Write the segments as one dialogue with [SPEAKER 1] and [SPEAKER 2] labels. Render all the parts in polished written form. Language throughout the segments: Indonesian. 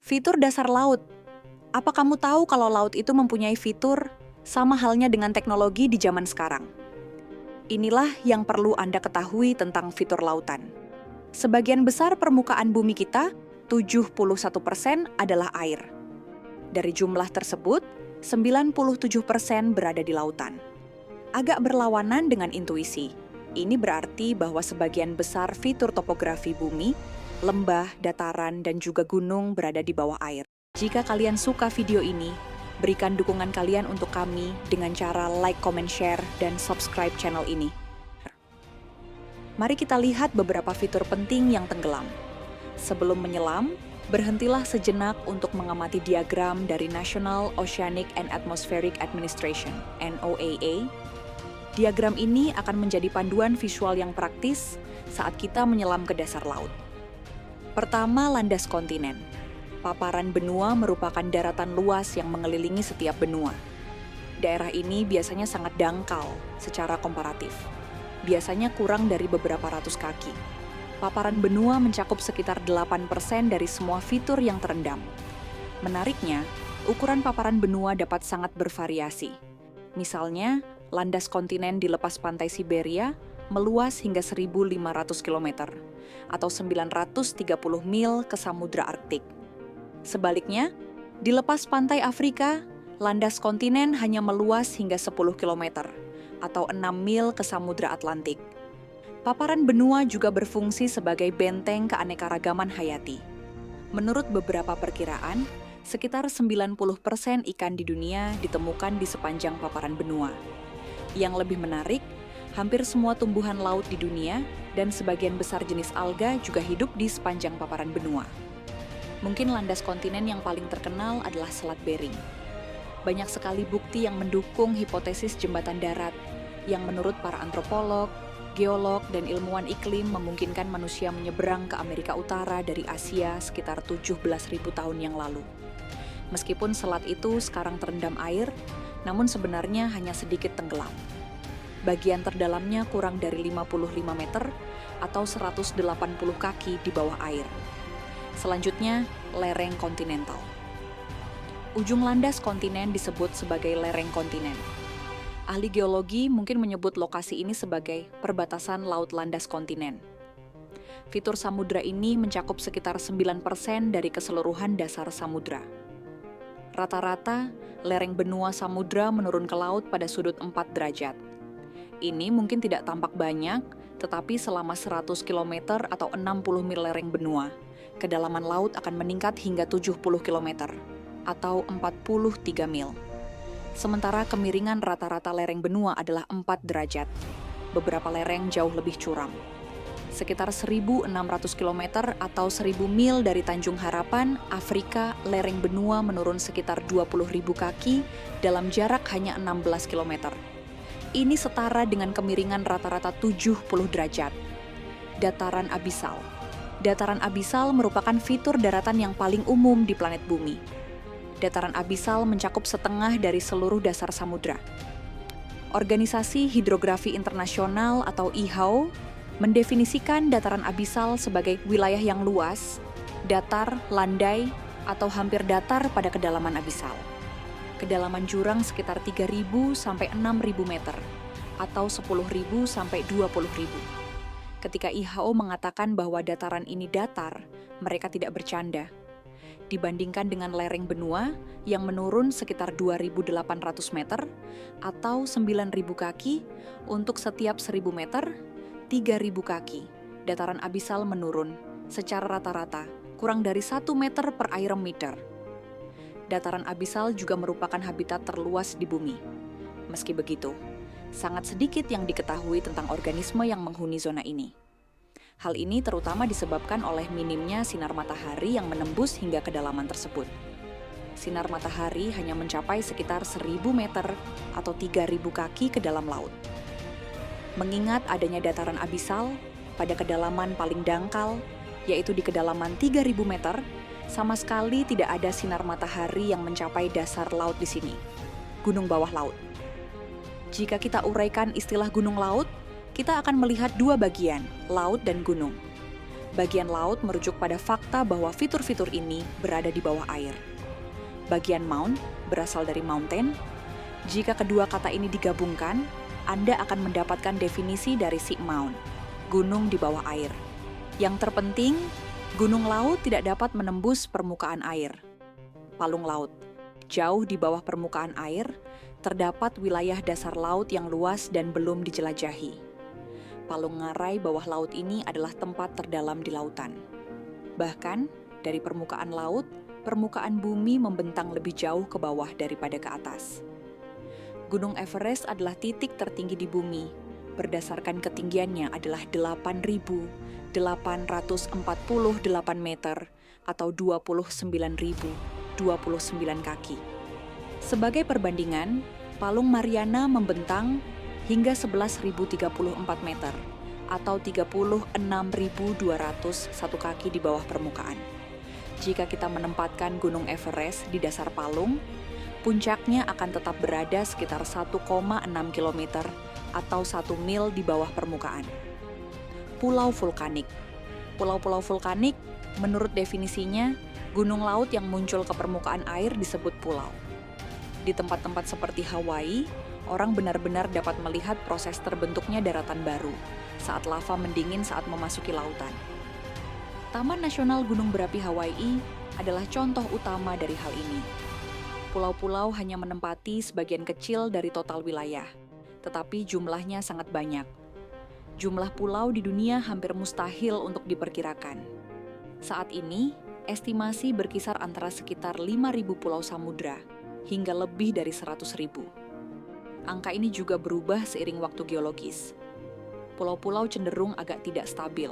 [SPEAKER 1] Fitur dasar laut. Apa kamu tahu kalau laut itu mempunyai fitur sama halnya dengan teknologi di zaman sekarang? Inilah yang perlu Anda ketahui tentang fitur lautan. Sebagian besar permukaan bumi kita, 71% adalah air. Dari jumlah tersebut, 97% berada di lautan. Agak berlawanan dengan intuisi. Ini berarti bahwa sebagian besar fitur topografi bumi, lembah, dataran, dan juga gunung berada di bawah air. Jika kalian suka video ini, berikan dukungan kalian untuk kami dengan cara like, comment, share, dan subscribe channel ini. Mari kita lihat beberapa fitur penting yang tenggelam. Sebelum menyelam, berhentilah sejenak untuk mengamati diagram dari National Oceanic and Atmospheric Administration, NOAA. Diagram ini akan menjadi panduan visual yang praktis saat kita menyelam ke dasar laut. Pertama, landas kontinen. Paparan benua merupakan daratan luas yang mengelilingi setiap benua. Daerah ini biasanya sangat dangkal secara komparatif. Biasanya kurang dari beberapa ratus kaki. Paparan benua mencakup sekitar 8% dari semua fitur yang terendam. Menariknya, ukuran paparan benua dapat sangat bervariasi. Misalnya, landas kontinen di lepas pantai Siberia meluas hingga 1.500 km atau 930 mil ke Samudra Arktik. Sebaliknya, di lepas pantai Afrika, landas kontinen hanya meluas hingga 10 km atau 6 mil ke Samudra Atlantik. Paparan benua juga berfungsi sebagai benteng keanekaragaman hayati. Menurut beberapa perkiraan, sekitar 90% ikan di dunia ditemukan di sepanjang paparan benua. Yang lebih menarik, hampir semua tumbuhan laut di dunia dan sebagian besar jenis alga juga hidup di sepanjang paparan benua. Mungkin landas kontinen yang paling terkenal adalah Selat Bering. Banyak sekali bukti yang mendukung hipotesis jembatan darat, yang menurut para antropolog, geolog, dan ilmuwan iklim memungkinkan manusia menyeberang ke Amerika Utara dari Asia sekitar 17.000 tahun yang lalu. Meskipun selat itu sekarang terendam air, namun sebenarnya hanya sedikit tenggelam. Bagian terdalamnya kurang dari 55 meter atau 180 kaki di bawah air. Selanjutnya, lereng kontinental. Ujung landas kontinen disebut sebagai lereng kontinen. Ahli geologi mungkin menyebut lokasi ini sebagai perbatasan laut landas kontinen. Fitur samudra ini mencakup sekitar 9% dari keseluruhan dasar samudra. Rata-rata, lereng benua samudra menurun ke laut pada sudut 4 derajat. Ini mungkin tidak tampak banyak, tetapi selama 100 km atau 60 mil lereng benua, kedalaman laut akan meningkat hingga 70 km atau 43 mil. Sementara kemiringan rata-rata lereng benua adalah 4 derajat. Beberapa lereng jauh lebih curam. Sekitar 1.600 km atau 1.000 mil dari Tanjung Harapan, Afrika, lereng benua menurun sekitar 20.000 kaki dalam jarak hanya 16 km. Ini setara dengan kemiringan rata-rata 70 derajat. Dataran abisal. Dataran abisal merupakan fitur daratan yang paling umum di planet bumi. Dataran abisal mencakup setengah dari seluruh dasar samudra. Organisasi Hidrografi Internasional atau IHAO mendefinisikan dataran abisal sebagai wilayah yang luas, datar, landai, atau hampir datar pada kedalaman abisal. Kedalaman jurang sekitar 3.000 sampai 6.000 meter atau 10.000 sampai 20.000. Ketika IHO mengatakan bahwa dataran ini datar, mereka tidak bercanda. Dibandingkan dengan lereng benua yang menurun sekitar 2.800 meter atau 9.000 kaki untuk setiap 1.000 meter, 3.000 kaki. Dataran abisal menurun secara rata-rata kurang dari 1 meter per air meter. Dataran abisal juga merupakan habitat terluas di bumi. Meski begitu, sangat sedikit yang diketahui tentang organisme yang menghuni zona ini. Hal ini terutama disebabkan oleh minimnya sinar matahari yang menembus hingga kedalaman tersebut. Sinar matahari hanya mencapai sekitar 1.000 meter atau 3.000 kaki ke dalam laut. Mengingat adanya dataran abisal, pada kedalaman paling dangkal, yaitu di kedalaman 3.000 meter, sama sekali tidak ada sinar matahari yang mencapai dasar laut di sini. Gunung bawah laut. Jika kita uraikan istilah gunung laut, kita akan melihat dua bagian, laut dan gunung. Bagian laut merujuk pada fakta bahwa fitur-fitur ini berada di bawah air. Bagian mount berasal dari mountain. Jika kedua kata ini digabungkan, Anda akan mendapatkan definisi dari sea mount, gunung di bawah air. Yang terpenting, gunung laut tidak dapat menembus permukaan air. Palung laut, jauh di bawah permukaan air, terdapat wilayah dasar laut yang luas dan belum dijelajahi. Palung ngarai bawah laut ini adalah tempat terdalam di lautan. Bahkan, dari permukaan laut, permukaan bumi membentang lebih jauh ke bawah daripada ke atas. Gunung Everest adalah titik tertinggi di bumi. Berdasarkan ketinggiannya adalah 8.848 meter atau 29.029 kaki. Sebagai perbandingan, Palung Mariana membentang hingga 11.034 meter atau 36.201 kaki di bawah permukaan. Jika kita menempatkan Gunung Everest di dasar palung, puncaknya akan tetap berada sekitar 1,6 km atau 1 mil di bawah permukaan. Pulau vulkanik. Pulau-pulau vulkanik, menurut definisinya, gunung laut yang muncul ke permukaan air disebut pulau. Di tempat-tempat seperti Hawaii, orang benar-benar dapat melihat proses terbentuknya daratan baru saat lava mendingin saat memasuki lautan. Taman Nasional Gunung Berapi Hawaii adalah contoh utama dari hal ini. Pulau-pulau hanya menempati sebagian kecil dari total wilayah, tetapi jumlahnya sangat banyak. Jumlah pulau di dunia hampir mustahil untuk diperkirakan. Saat ini, estimasi berkisar antara sekitar 5.000 pulau samudra hingga lebih dari 100.000. Angka ini juga berubah seiring waktu geologis. Pulau-pulau cenderung agak tidak stabil,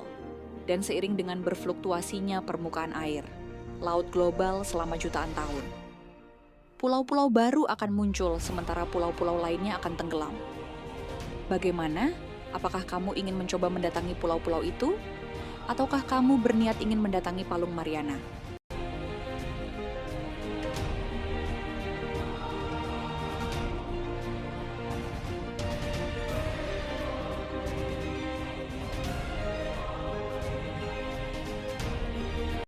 [SPEAKER 1] dan seiring dengan berfluktuasinya permukaan air, laut global selama jutaan tahun. Pulau-pulau baru akan muncul sementara pulau-pulau lainnya akan tenggelam. Bagaimana? Apakah kamu ingin mencoba mendatangi pulau-pulau itu? Ataukah kamu berniat ingin mendatangi Palung Mariana?